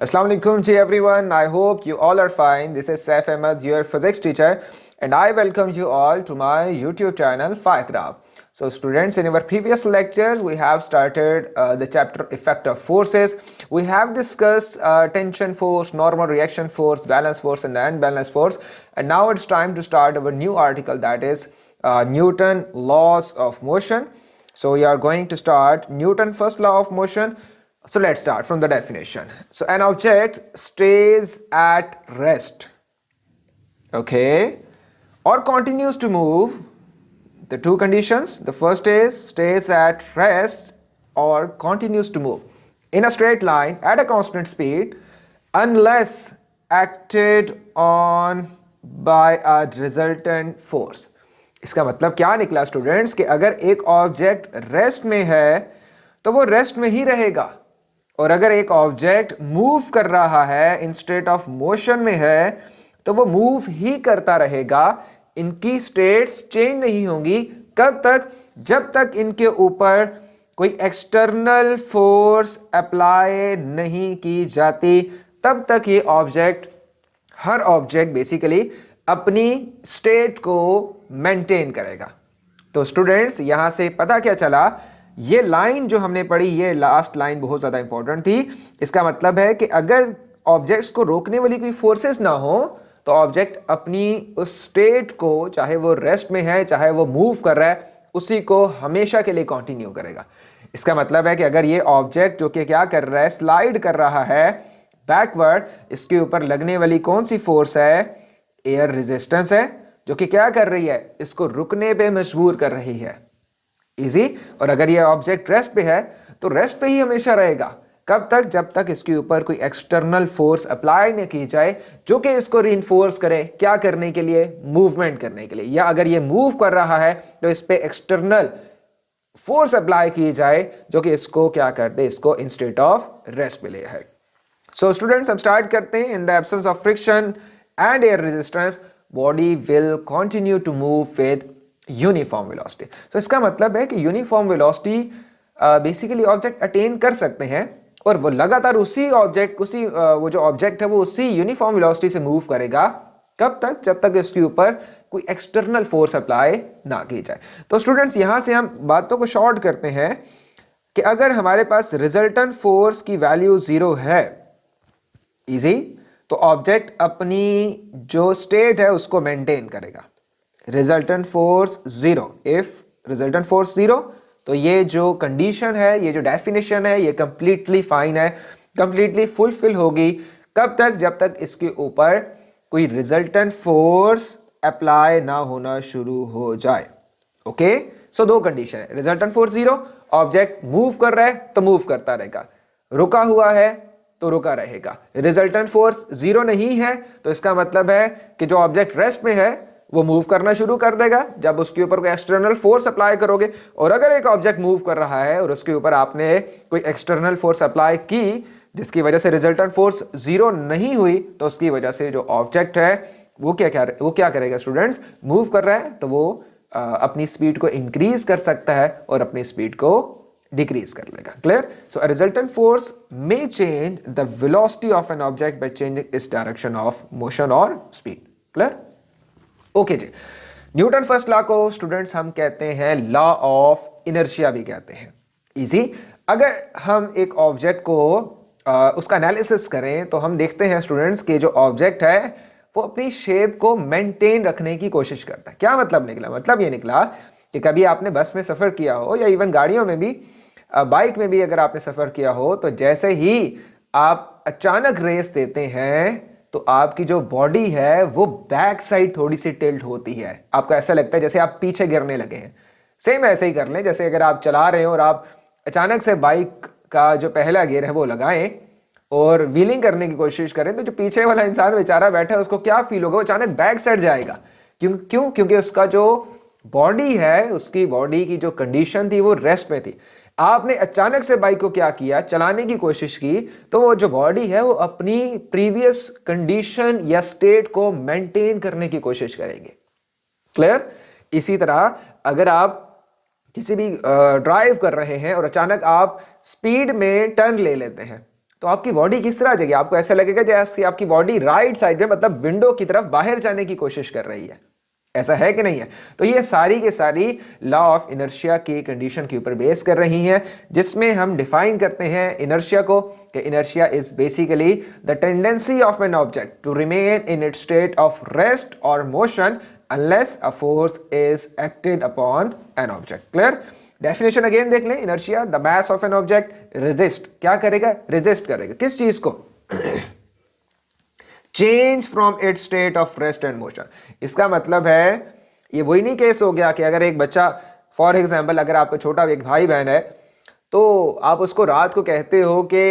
Assalamu alaikum to everyone. I hope you all are fine. This is Saif Ahmed, your physics teacher, and I welcome you all to my YouTube channel Firecraft. So students, in our previous lectures, we have started the chapter Effect of Forces. We have discussed tension force, normal reaction force, balance force, and the unbalanced force. And now it's time to start our new article, that is Newton laws of motion. So we are going to start Newton first law of motion. So let's start from the definition. So an object stays at rest, okay, or continues to move. The two conditions, the first is stays at rest or continues to move in a straight line at a constant speed unless acted on by a resultant force. इसका मतलब क्या निकला students कि अगर एक object rest में है तो वो रेस्ट में ही रहेगा, और अगर एक ऑब्जेक्ट मूव कर रहा है इन स्टेट ऑफ मोशन में है तो वो मूव ही करता रहेगा. इनकी स्टेट्स चेंज नहीं होंगी. कब तक? जब तक इनके ऊपर कोई एक्सटर्नल फोर्स अप्लाई नहीं की जाती, तब तक ये ऑब्जेक्ट, हर ऑब्जेक्ट बेसिकली अपनी स्टेट को मेंटेन करेगा. तो स्टूडेंट्स, यहां से पता क्या चला, ये लाइन जो हमने पढ़ी, ये लास्ट लाइन बहुत ज़्यादा इंपॉर्टेंट थी. इसका मतलब है कि अगर ऑब्जेक्ट्स को रोकने वाली कोई फोर्सेस ना हो तो ऑब्जेक्ट अपनी उस स्टेट को, चाहे वो रेस्ट में है चाहे वो मूव कर रहा है, उसी को हमेशा के लिए कंटिन्यू करेगा. इसका मतलब है कि अगर ये ऑब्जेक्ट जो कि क्या कर रहा है, स्लाइड कर रहा है बैकवर्ड, इसके ऊपर लगने वाली कौन सी फोर्स है? एयर रेजिस्टेंस है, जो कि क्या कर रही है, इसको रुकने पे मजबूर कर रही है. इजी. और अगर ये ऑब्जेक्ट रेस्ट पे है तो रेस्ट पे ही हमेशा रहेगा. कब तक? जब तक इसके ऊपर कोई एक्सटर्नल फोर्स अप्लाई न की जाए जो कि इसको रीइंफोर्स करे. क्या करने के लिए? मूवमेंट करने के लिए. या अगर ये मूव कर रहा है तो इस पे एक्सटर्नल फोर्स अप्लाई की जाए जो कि इसको क्या कर दे, इसको इन स्टेट ऑफ रेस्ट पे ले है. सो स्टूडेंट्स, हम स्टार्ट करते हैं. In the absence of friction and air resistance, body will continue to move with uniform velocity. तो इसका मतलब है कि uniform velocity basically object attain कर सकते हैं और वो लगातार उसी ऑब्जेक्ट, वो जो ऑब्जेक्ट है वो उसी यूनिफॉर्म वेलोसिटी से मूव करेगा. कब तक? जब तक इसके ऊपर कोई एक्सटर्नल फोर्स अप्लाई ना की जाए. तो स्टूडेंट्स, यहां से हम बातों को शॉर्ट करते हैं कि अगर हमारे पास रिजल्टेंट फोर्स की वैल्यू 0 है, इजी, तो ऑब्जेक्ट अपनी जो स्टेट है उसको मेंटेन करेगा. Resultant force 0. If resultant force 0, तो ये जो कंडीशन है, ये जो डेफिनेशन है, ये कंप्लीटली फाइन है, कंप्लीटली फुलफिल होगी. कब तक? जब तक इसके ऊपर कोई रिजल्टेंट फोर्स अप्लाई ना होना शुरू हो जाए. ओके. सो दो कंडीशन है. रिजल्टेंट फोर्स 0, ऑब्जेक्ट मूव कर रहा है तो मूव करता रहेगा, रुका हुआ है तो रुका रहेगा. रिजल्टेंट फोर्स 0 नहीं है तो इसका मतलब है कि जो ऑब्जेक्ट रेस्ट में है वो मूव करना शुरू कर देगा जब उसके ऊपर कोई एक्सटर्नल फोर्स अप्लाई करोगे. और अगर एक ऑब्जेक्ट मूव कर रहा है और उसके ऊपर आपने कोई एक्सटर्नल फोर्स अप्लाई की जिसकी वजह से रिजल्टेंट फोर्स 0 नहीं हुई, तो उसकी वजह से जो ऑब्जेक्ट है वो क्या करेगा स्टूडेंट्स? मूव कर रहा है तो वो अपनी स्पीड को इंक्रीज कर सकता है और अपनी स्पीड को डिक्रीज कर लेगा. Clear? So a resultant force may change the velocity of an object by changing its direction of motion और स्पीड. क्लियर? ओके जी. न्यूटन फर्स्ट लॉ को स्टूडेंट्स हम कहते हैं लॉ ऑफ इनर्शिया भी कहते हैं. इजी. अगर हम एक ऑब्जेक्ट को उसका एनालिसिस करें तो हम देखते हैं स्टूडेंट्स कि जो ऑब्जेक्ट है वो अपनी शेप को मेंटेन रखने की कोशिश करता है. क्या मतलब निकला? मतलब ये निकला कि कभी आपने बस में सफ़र किया हो या इवन गाड़ियों में भी, बाइक में भी अगर आपने सफ़र किया हो, तो जैसे ही आप अचानक रेस देते हैं तो आपकी जो बॉडी है वो बैक साइड थोड़ी सी टिल्ट होती है. आपको ऐसा लगता है जैसे आप पीछे गिरने लगे हैं. सेम ऐसे ही कर लें, जैसे अगर आप चला रहे हो और आप अचानक से बाइक का जो पहला गियर है वो लगाएं और व्हीलिंग करने की कोशिश करें, तो जो पीछे वाला इंसान बेचारा बैठा है उसको क्या फील होगा? वो अचानक बैक साइड जाएगा. क्यों? क्योंकि उसका जो बॉडी है, उसकी बॉडी की जो कंडीशन थी वो रेस्ट में थी. आपने अचानक से बाइक को क्या किया, चलाने की कोशिश की, तो वो जो बॉडी है वो अपनी प्रीवियस कंडीशन या स्टेट को मेंटेन करने की कोशिश करेगी. क्लियर? इसी तरह अगर आप किसी भी ड्राइव कर रहे हैं और अचानक आप स्पीड में टर्न ले लेते हैं तो आपकी बॉडी किस तरह आ जाएगी, आपको ऐसा लगेगा जैसे आपकी बॉडी राइट साइड में मतलब विंडो की तरफ बाहर जाने की कोशिश कर रही है। ऐसा है कि नहीं है? तो ये सारी की सारी लॉ ऑफ इनर्शिया की कंडीशन के ऊपर बेस कर रही हैं, जिसमें हम डिफाइन करते हैं इनर्शिया को कि inertia is basically the tendency of an object to remain in its state of rest और motion unless a force is acted upon an object. Clear? Definition again देख लें, inertia the mass of an object resist, क्या करेगा? Resist करेगा किस चीज को? Change from its state of rest and motion. इसका मतलब है ये वही नहीं केस हो गया कि अगर एक बच्चा, फॉर एग्जाम्पल अगर आपका छोटा एक भाई बहन है तो आप उसको रात को कहते हो कि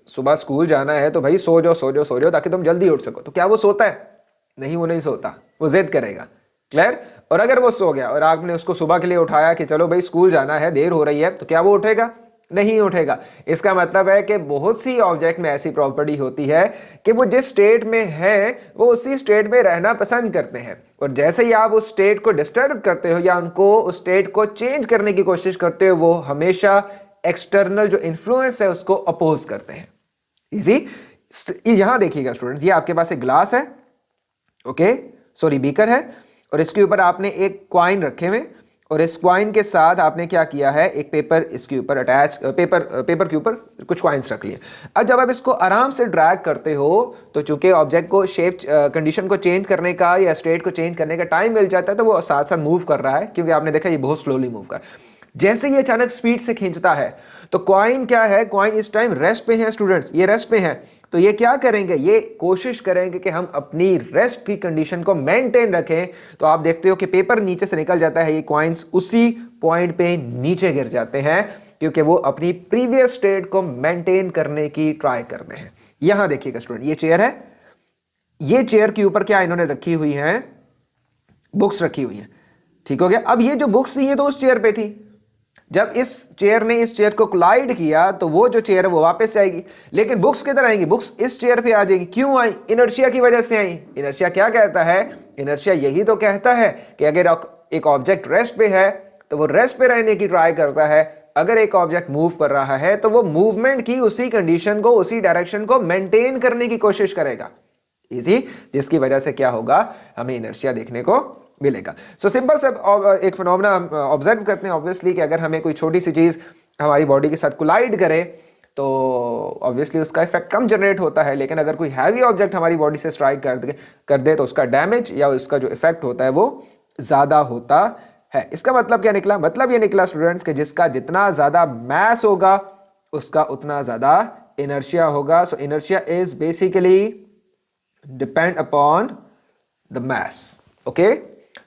सुबह स्कूल जाना है तो भाई सो जाओ सो जाओ सो जाओ ताकि तुम जल्दी उठ सको, तो क्या वो सोता है? नहीं, वो नहीं सोता, वो जिद करेगा। क्लियर? और अगर वो सो गया और आपने उसको सुबह के लिए उठाया कि चलो भाई स्कूल जाना है, देर हो रही है, तो क्या वो उठेगा? नहीं उठेगा। इसका मतलब है कि बहुत सी ऑब्जेक्ट में ऐसी प्रॉपर्टी होती है कि वो जिस स्टेट में है वो उसी स्टेट में रहना पसंद करते हैं, और जैसे ही आप उस स्टेट को डिस्टर्ब करते हो या उनको उस स्टेट को चेंज करने की कोशिश करते हो, वो हमेशा एक्सटर्नल जो इन्फ्लुएंस है उसको अपोज करते हैं। इजी? यहां देखिएगा स्टूडेंट्स, ये आपके पास एक ग्लास है, ओके सॉरी बीकर है, और इसके ऊपर आपने एक कॉइन रखे हुए, और इस कॉइन के साथ आपने क्या किया है, एक पेपर इसके ऊपर अटैच, पेपर के ऊपर कुछ कॉइन्स रख लिए। अब जब आप इसको आराम से ड्रैग करते हो तो चूंकि ऑब्जेक्ट को शेप कंडीशन को चेंज करने का या स्टेट को चेंज करने का टाइम मिल जाता है, तो वो साथ साथ मूव कर रहा है, क्योंकि आपने देखा ये बहुत स्लोली मूव कर। जैसे ये अचानक स्पीड से खींचता है तो कॉइन क्या है, कॉइन इस टाइम रेस्ट पे है स्टूडेंट्स, ये रेस्ट पे है, तो ये क्या करेंगे, ये कोशिश करेंगे कि हम अपनी रेस्ट की कंडीशन को मेंटेन रखें। तो आप देखते हो कि पेपर नीचे से निकल जाता है, ये कॉइन्स उसी पॉइंट पे नीचे गिर जाते हैं, क्योंकि वो अपनी प्रीवियस स्टेट को मेंटेन करने की ट्राई करते हैं। यहां देखिएगा स्टूडेंट, ये चेयर है, ये चेयर के ऊपर क्या इन्होंने रखी हुई है, बुक्स रखी हुई है, ठीक हो गया। अब ये जो बुक्स थी ये तो उस चेयर पे थी, जब इस चेयर ने इस चेयर को कोलाइड किया तो वो जो चेयर है वो वापस आएगी, लेकिन बुक्स किधर आएंगी, बुक्स इस चेयर पे आ जाएगी। क्यों आई? इनर्शिया की वजह से आई। इनर्शिया क्या कहता है? इनर्शिया यही तो कहता है कि अगर एक ऑब्जेक्ट रेस्ट पे है तो वो रेस्ट पे रहने की ट्राई करता है, अगर एक ऑब्जेक्ट मूव कर रहा है तो वो मूवमेंट की उसी कंडीशन को, उसी डायरेक्शन को मेंटेन करने की कोशिश करेगा। इसी जिसकी वजह से क्या होगा, हमें इनर्शिया देखने को मिलेगा। सो सिंपल सा एक फिनोमेना ऑब्जर्व करते हैं ऑब्वियसली कि अगर हमें कोई छोटी सी चीज हमारी बॉडी के साथ कोलाइड करे तो ऑब्वियसली उसका इफेक्ट कम जनरेट होता है, लेकिन अगर कोई हैवी ऑब्जेक्ट हमारी बॉडी से स्ट्राइक कर दे तो उसका डैमेज या उसका जो इफेक्ट होता है वो ज्यादा होता है। इसका मतलब क्या निकला? मतलब ये निकला स्टूडेंट्स कि जिसका जितना ज्यादा मैस होगा उसका उतना ज्यादा इनर्शिया होगा। So inertia is basically depend upon the mass, okay.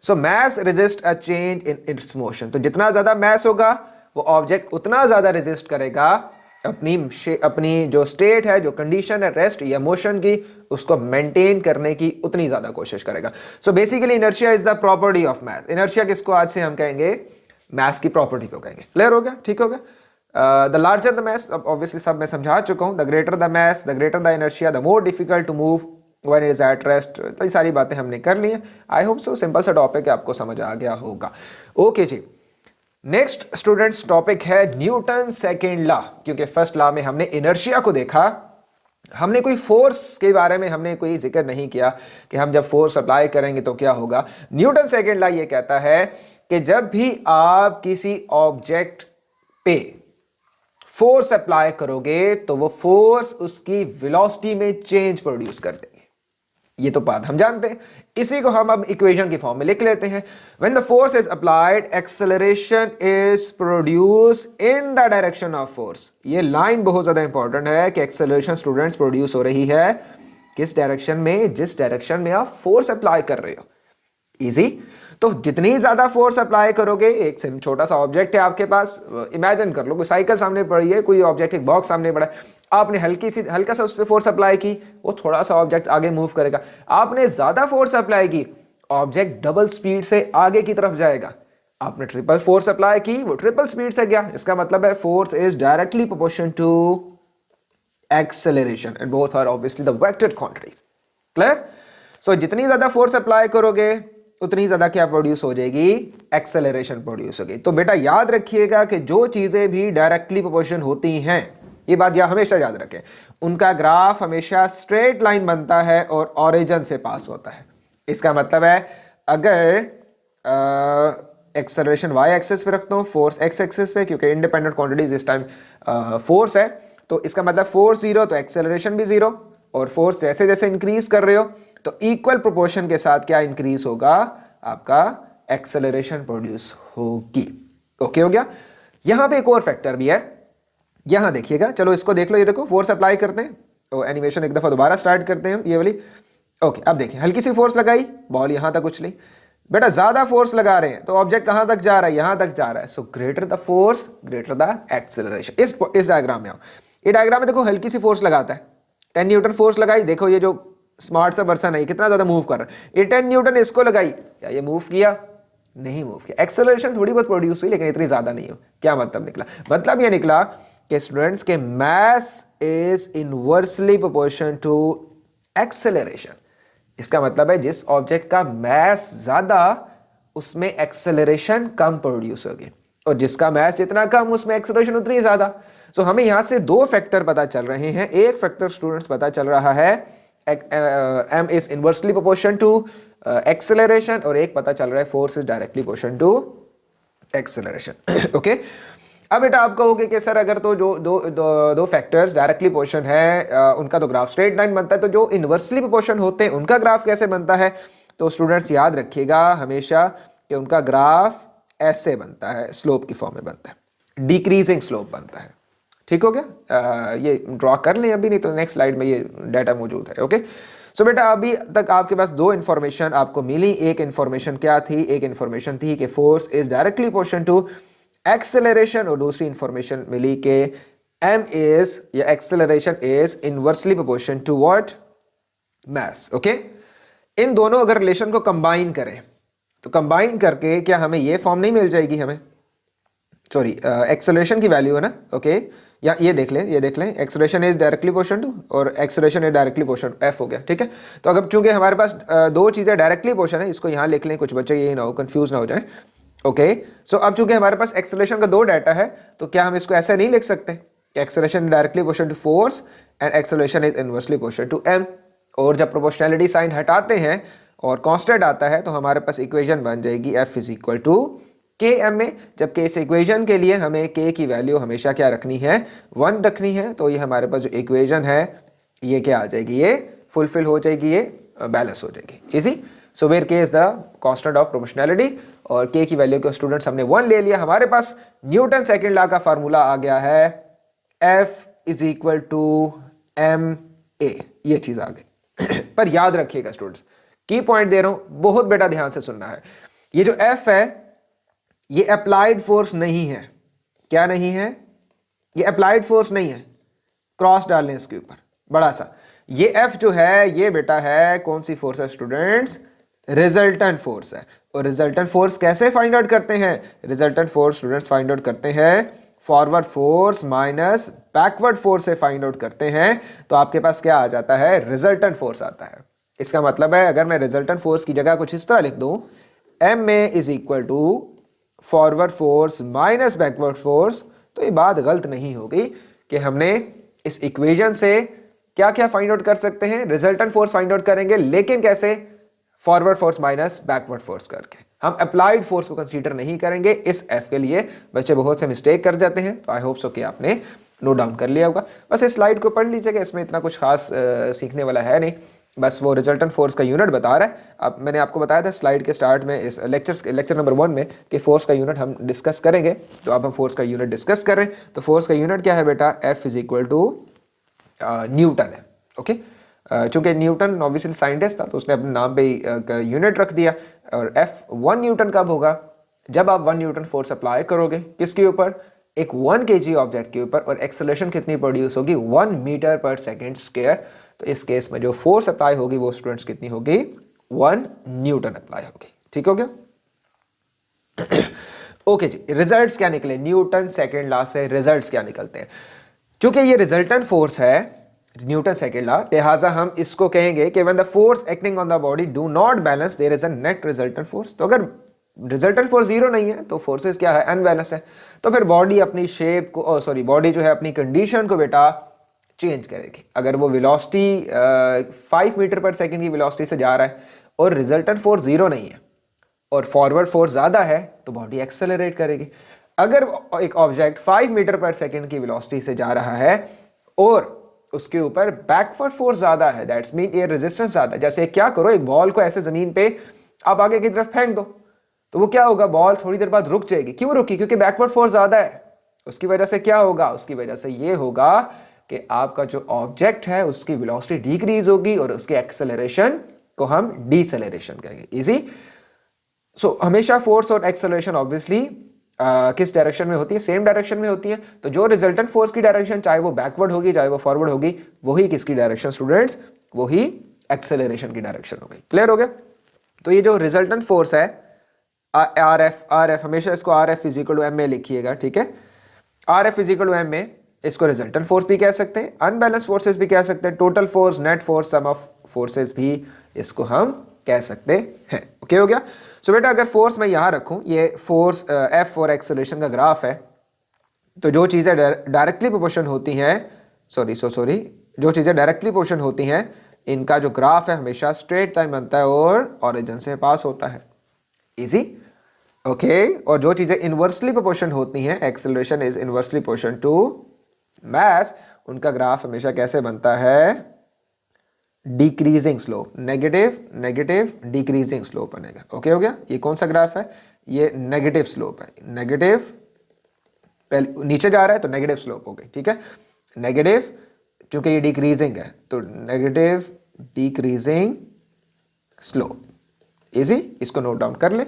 So mass resist a change in its motion, तो जितना ज्यादा मैस होगा वो ऑब्जेक्ट उतना ज्यादा रेजिस्ट करेगा अपनी जो स्टेट है, जो कंडीशन है रेस्ट या मोशन की, उसको मेंटेन करने की उतनी ज्यादा कोशिश करेगा। So basically inertia is the property of mass. Inertia किसको आज से हम कहेंगे? मैस की प्रॉपर्टी को कहेंगे। क्लियर हो गया? ठीक हो गया। The larger the mass, obviously सब मैं समझा चुका हूं। The greater the mass, the greater the inertia, the more difficult to move when it is at rest. तो ये सारी बातें हमने कर ली हैं। आई होप सो सिंपल सा टॉपिक है, आपको समझ आ गया होगा। ओके जी, नेक्स्ट स्टूडेंट्स टॉपिक है न्यूटन सेकेंड लॉ। क्योंकि फर्स्ट लॉ में हमने इनर्शिया को देखा, हमने कोई फोर्स के बारे में हमने कोई जिक्र नहीं किया कि हम जब फोर्स अप्लाई करेंगे तो क्या होगा। न्यूटन सेकेंड लॉ ये कहता है कि जब भी आप किसी ऑब्जेक्ट पे फोर्स अप्लाई करोगे तो वो फोर्स उसकी वेलोसिटी में चेंज प्रोड्यूस कर देगी। ये तो बात हम जानते हैं, इसी को हम अब इक्वेशन की फॉर्म में लिख लेते हैं। When the force is applied acceleration is produce in the direction of force. ये लाइन बहुत ज्यादा इंपॉर्टेंट है कि एक्सेलरेशन स्टूडेंट्स प्रोड्यूस हो रही है किस डायरेक्शन में? जिस डायरेक्शन में आप फोर्स अप्लाई कर रहे हो। इजी? तो जितनी ज्यादा फोर्स अप्लाई करोगे, एक छोटा सा ऑब्जेक्ट है आपके पास, इमेजिन कर लो कोई साइकिल सामने पड़ी है, कोई ऑब्जेक्ट एक बॉक्स सामने पड़ा है, आपने हल्का सा उस पर फोर्स अप्लाई की, वो थोड़ा सा ऑब्जेक्ट आगे मूव करेगा। आपने ज्यादा फोर्स अप्लाई की, ऑब्जेक्ट डबल स्पीड से आगे की तरफ जाएगा। आपने ट्रिपल फोर्स अप्लाई की, वो ट्रिपल स्पीड से गया। इसका मतलब है force is directly proportional to acceleration and both are obviously the vector quantities. Clear? So जितनी ज्यादा फोर्स अप्लाई करोगे उतनी ज्यादा क्या प्रोड्यूस हो जाएगी? एक्सेलरेशन प्रोड्यूस होगी। तो बेटा याद रखिएगा कि जो चीजें भी डायरेक्टली प्रोपोर्शन होती हैं ये बात यह हमेशा याद रखें, उनका ग्राफ हमेशा स्ट्रेट लाइन बनता है और ओरिजिन से पास होता है। इसका मतलब है अगर एक्सेलरेशन वाई एक्सिस पे रखता हूँ, फोर्स एक्स एक्सिस पे, क्योंकि इंडिपेंडेंट क्वांटिटीज इस टाइम फोर्स है, तो इसका मतलब फोर्स जीरो तो एक्सेलरेशन भी जीरो, और फोर्स जैसे जैसे इंक्रीज कर रहे हो तो इक्वल प्रोपोर्शन के साथ क्या इंक्रीज होगा, आपका एक्सेलरेशन प्रोड्यूस होगी। ओके हो गया। यहां पे एक और फैक्टर भी है, यहां देखिएगा, चलो इसको देख लो, ये देखो फोर्स अप्लाई करते हैं, तो एनिमेशन एक दफा दोबारा स्टार्ट करते हैं ये वाली। ओके, अब देखिए हल्की सी फोर्स लगाई, बॉल यहां तक उछली, बेटा ज्यादा फोर्स लगा रहे हैं तो ऑब्जेक्ट कहां तक जा रहा है, यहां तक जा रहा है, so greater the force greater the acceleration. इस डायग्राम में आओ, ये डायग्राम में देखो हल्की सी फोर्स लगाता है, 10 न्यूटन फोर्स लगाई, देखो ये जो स्मार्ट सा पर्सन है कितना ज्यादा मूव कर रहा है, ये 10 न्यूटन इसको लगाई, क्या ये मूव किया, नहीं मूव किया, एक्सेलरेशन थोड़ी बहुत प्रोड्यूस हुई लेकिन इतनी ज्यादा नहीं हो। क्या मतलब निकला, मतलब ये निकला कि स्टूडेंट्स के mass is inversely proportion to acceleration. इसका मतलब है जिस ऑब्जेक्ट का मास ज्यादा उसमें एक्सेलरेशन कम प्रोड्यूस होगी, और जिसका मास जितना कम उसमें एक्सेलरेशन उतनी ज्यादा। सो हमें यहां से दो फैक्टर पता चल रहे हैं, एक फैक्टर स्टूडेंट्स पता चल रहा है m is inversely proportion to acceleration, और एक पता चल रहा है force is directly proportion to acceleration. Okay, अब बेटा आप कहोगे कि सर अगर तो जो दो फैक्टर्स डायरेक्टली प्रोपोर्शन है उनका तो ग्राफ स्ट्रेट लाइन बनता है, तो जो इनवर्सली प्रोपोर्शन होते हैं उनका ग्राफ कैसे बनता है, तो स्टूडेंट्स याद रखिएगा हमेशा कि उनका ग्राफ ऐसे बनता है, स्लोप की फॉर्म में बनता है, डिक्रीजिंग स्लोप बनता है। ठीक हो गया, ये ड्रॉ कर लें अभी, नहीं तो नेक्स्ट स्लाइड में ये डाटा मौजूद है। ओके, सो बेटा अभी तक आपके पास दो इन्फॉर्मेशन आपको मिली, एक इन्फॉर्मेशन क्या थी, एक इन्फॉर्मेशन थी कि force is directly proportion to acceleration, और दूसरी इंफॉर्मेशन मिली कि m इज या acceleration is inversely proportion to what, mass. Okay, इन दोनों अगर रिलेशन को कंबाइन करें तो कंबाइन करके क्या हमें ये फॉर्म नहीं मिल जाएगी, हमें सॉरी एक्सेलरेशन की वैल्यू है ना। ओके, या ये देख लें, ये देख लें, acceleration is directly proportion to और acceleration is directly proportion f हो गया। ठीक है, तो अगर चूंकि हमारे पास दो चीजें डायरेक्टली प्रोपोर्शन है, इसको यहां लिख लें, कुछ बच्चे ये ना हो कंफ्यूज ना हो जाए। ओके, सो अब चूंकि हमारे पास एक्सेलरेशन का दो डाटा है, तो क्या हम इसको ऐसे नहीं लिख सकते कि acceleration directly proportion to force and acceleration is inversely proportion to m, और जब प्रोपोर्शनैलिटी साइन हटाते हैं और कांस्टेंट आता है तो हमारे पास इक्वेशन बन जाएगी f इज इक्वल टू के एम में, जबकि इस इक्वेशन के लिए हमें k की वैल्यू हमेशा क्या रखनी है, 1 रखनी है। तो ये हमारे पास जो इक्वेशन है ये क्या आ जाएगी, ये फुलफिल हो जाएगी, ये बैलेंस हो जाएगी, easy. So where k is the constant of proportionality, और k की वैल्यू को स्टूडेंट्स हमने 1 ले लिया, हमारे पास न्यूटन सेकेंड लॉ का फार्मूला आ गया है f is equal to m a, ये चीज आ गई। पर याद रखिएगा स्टूडेंट्स, की पॉइंट दे रहा हूं, बहुत बेटा ध्यान से सुनना है, ये जो f है ये अप्लाइड फोर्स नहीं है। क्या नहीं है, ये अप्लाइड फोर्स नहीं है, क्रॉस डाल लें इसके ऊपर बड़ा सा, ये f जो है ये बेटा है कौन सी फोर्स है स्टूडेंट्स, रिजल्टेंट फोर्स है। और रिजल्टेंट फोर्स कैसे फाइंड आउट करते हैं, resultant force students find out करते हैं forward force minus backward force से फाइंड आउट करते हैं, तो आपके पास क्या आ जाता है, रिजल्टेंट फोर्स आता है। इसका मतलब है अगर मैं रिजल्टेंट फोर्स की जगह कुछ इस तरह लिख दूं, m a is equal to forward force minus backward force, तो ये बात गलत नहीं होगी कि हमने इस इक्वेशन से क्या क्या फाइंड आउट कर सकते हैं, रिजल्टेंट फोर्स फाइंड आउट करेंगे, लेकिन कैसे, forward force minus backward force करके। हम अप्लाइड फोर्स को कंसीडर नहीं करेंगे इस f के लिए। बच्चे बहुत से मिस्टेक कर जाते हैं, तो आई होप सो कि आपने नोट डाउन कर लिया होगा। बस इस स्लाइड को पढ़ लीजिएगा, इसमें इतना कुछ खास सीखने वाला है नहीं, बस वो रिजल्टेंट फोर्स का यूनिट बता रहा है। अब मैंने आपको बताया था स्लाइड के स्टार्ट में, इस लेक्चर नंबर 1 में, कि फोर्स का यूनिट हम डिस्कस करेंगे, तो अब हम फोर्स का यूनिट डिस्कस करें। तो फोर्स का यूनिट क्या है बेटा, F is equal to Newton है। ओके, चूंकि न्यूटन ऑब्वियसली साइंटिस्ट था तो उसने अपने नाम पे यूनिट रख दिया। और F 1 न्यूटन कब होगा, जब आप 1 न्यूटन फोर्स अप्लाई करोगे किसके ऊपर, एक 1 kg ऑब्जेक्ट के ऊपर, और एक्सेलरेशन कितनी प्रोड्यूस होगी, 1 मीटर पर सेकेंड स्क्वायर। तो इस केस में जो फोर्स अप्लाई होगी वो स्टूडेंट्स कितनी होगी, 1 न्यूटन अप्लाई होगी। ठीक हो गया। ओके जी, रिजल्ट्स क्या निकले, न्यूटन सेकेंड लॉ से रिजल्ट्स क्या निकलते हैं। चूंकि ये रिजल्टेंट फोर्स है न्यूटन सेकेंड लॉ, लिहाजा हम इसको कहेंगे कि when the force acting on the body do not balance there is a net resultant force. तो अगर रिजल्टेंट फोर्स जीरो नहीं है तो फोर्सेस क्या है, अनबैलेंस है। तो फिर बॉडी अपनी शेप को बॉडी जो है अपनी कंडीशन को बेटा चेंज करेगी। अगर वो वेलोसिटी 5 मीटर पर सेकेंड की वेलोसिटी से जा रहा है और रिजल्टेंट फोर्स जीरो नहीं है और फॉरवर्ड फोर्स ज़्यादा है तो बॉडी एक्सेलरेट करेगी। अगर एक ऑब्जेक्ट 5 मीटर पर सेकेंड की वेलोसिटी से जा रहा है और उसके ऊपर बैकवर्ड फोर्स ज़्यादा है, दैट्स मीन एयर रेजिस्टेंस ज़्यादा है। जैसे क्या करो, एक बॉल को ऐसे ज़मीन पे आप आगे की तरफ फेंक दो तो वो क्या होगा, बॉल थोड़ी देर बाद रुक जाएगी। क्यों रुकी? क्योंकि बैकवर्ड फोर्स ज़्यादा है। उसकी वजह से क्या होगा, उसकी वजह से ये होगा कि आपका जो ऑब्जेक्ट है उसकी वेलोसिटी डिक्रीज होगी और उसके एक्सेलरेशन को हम डीसेलरेशन कहेंगे। इजी। सो हमेशा फोर्स और एक्सेलरेशन ऑब्वियसली किस डायरेक्शन में होती है, सेम डायरेक्शन में होती है। तो जो रिजल्टेंट फोर्स की डायरेक्शन चाहे वो बैकवर्ड होगी चाहे वो फॉरवर्ड होगी, वही किसकी डायरेक्शन स्टूडेंट्स, वही एक्सेलरेशन की डायरेक्शन होगी। क्लियर हो गया? तो ये जो रिजल्टेंट फोर्स है आर एफ हमेशा इसको R F is equal to M A लिखिएगा, ठीक है। R F is equal to M A, इसको रिजल्टेंट फोर्स भी कह सकते हैं, अनबैलेंस फोर्सेस भी कह सकते हैं, total force, net force, sum of forces भी इसको हम कह सकते हैं। ओके हो गया? सो बेटा अगर फोर्स मैं यहाँ रखूँ, ये फोर्स एफ और एक्सेलरेशन का ग्राफ है, तो जो चीज़ें डायरेक्टली प्रोपोर्शन होती हैं, जो चीज़ें डायरेक्टली प्रोपोर्शन होती हैं इनका जो ग्राफ है हमेशा स्ट्रेट लाइन बनता है और ओरिजिन से पास होता है। इजी। ओके। और जो चीज़ें इनवर्सली प्रोपोर्शन होती हैं, acceleration is inversely proportion to mass, उनका ग्राफ हमेशा कैसे बनता है, decreasing slope, negative decreasing slope बनेगा। ओके हो गया? ये कौन सा ग्राफ है, ये नेगेटिव स्लोप है, नेगेटिव, पहले नीचे जा रहा है तो नेगेटिव स्लोप हो गई, ठीक है। नेगेटिव, चूंकि ये डिक्रीजिंग है तो नेगेटिव डिक्रीजिंग स्लोप। इजी, इसको नोट डाउन कर ले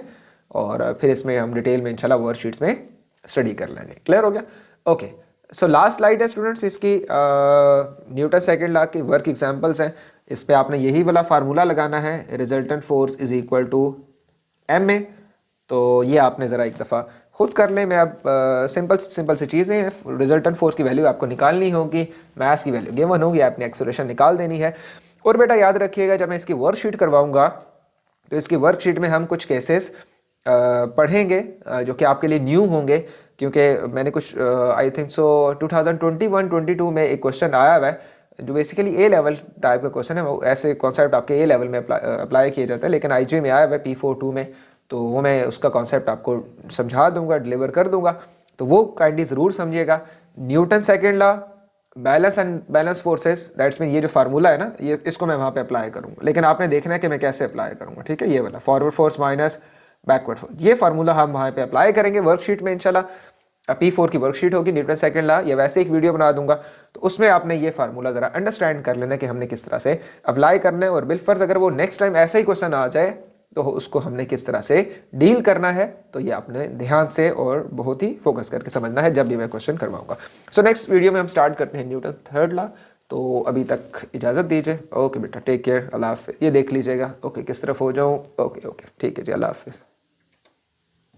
और फिर इसमें हम डिटेल में इंशाल्लाह वर्कशीट्स में स्टडी कर लेंगे। क्लियर हो गया? ओके। सो लास्ट स्लाइड है स्टूडेंट्स इसकी, न्यूटन सेकंड लॉ की वर्क एग्जांपल्स हैं। इस पे आपने यही वाला फार्मूला लगाना है, resultant force is equal to M A. तो ये आपने ज़रा एक दफ़ा खुद कर लें। मैं अब सिंपल सी चीज़ें हैं, रिजल्टेंट फोर्स की वैल्यू आपको निकालनी होगी, मास की वैल्यू गिवन होगी, आपने एक्सेलरेशन निकाल देनी है। और बेटा याद रखिएगा जब मैं इसकी वर्कशीट करवाऊँगा तो इसकी वर्कशीट में हम कुछ केसेस पढ़ेंगे जो कि आपके लिए न्यू होंगे, क्योंकि मैंने कुछ आई थिंक सो 2021-22 में एक क्वेश्चन आया हुआ है जो बेसिकली ए लेवल टाइप का क्वेश्चन है। वो ऐसे कॉन्सेप्ट आपके ए लेवल में अप्लाई किए जाते हैं, लेकिन आई में आया हुआ है P42 में, तो वो मैं उसका कॉन्सेप्ट आपको समझा दूंगा, डिलीवर कर दूंगा, तो वो काइंडली ज़रूर समझिएगा। Newton second law, balance and balance forces, that's mean ये जो फार्मूला है ना, ये इसको मैं वहाँ पे अप्लाई करूँगा, लेकिन आपने देखना है कि मैं कैसे अप्लाई करूँगा, ठीक है। ये वाला forward force minus backward force, ये फार्मूला हम वहाँ पे अप्लाई करेंगे वर्कशीट में इंशाल्लाह। P4 की वर्कशीट होगी न्यूटन सेकंड लॉ, या वैसे एक वीडियो बना दूंगा तो उसमें आपने ये फार्मूला ज़रा अंडरस्टैंड कर लेना कि हमने किस तरह से अप्लाई करना है, और बिलफर्ज अगर वो नेक्स्ट टाइम ऐसा ही क्वेश्चन आ जाए तो उसको हमने किस तरह से डील करना है, तो ये आपने ध्यान से और बहुत ही फोकस करके समझना है जब भी मैं क्वेश्चन करवाऊंगा। सो नेक्स्ट वीडियो में हम स्टार्ट करते हैं न्यूटन थर्ड लॉ। तो अभी तक इजाज़त दीजिए। ओके बेटा, टेक केयर, अल्लाह हाफिज़। ये देख लीजिएगा, ओके किस तरफ हो जाऊँ, ओके ठीक है जी, अल्लाह हाफिज़।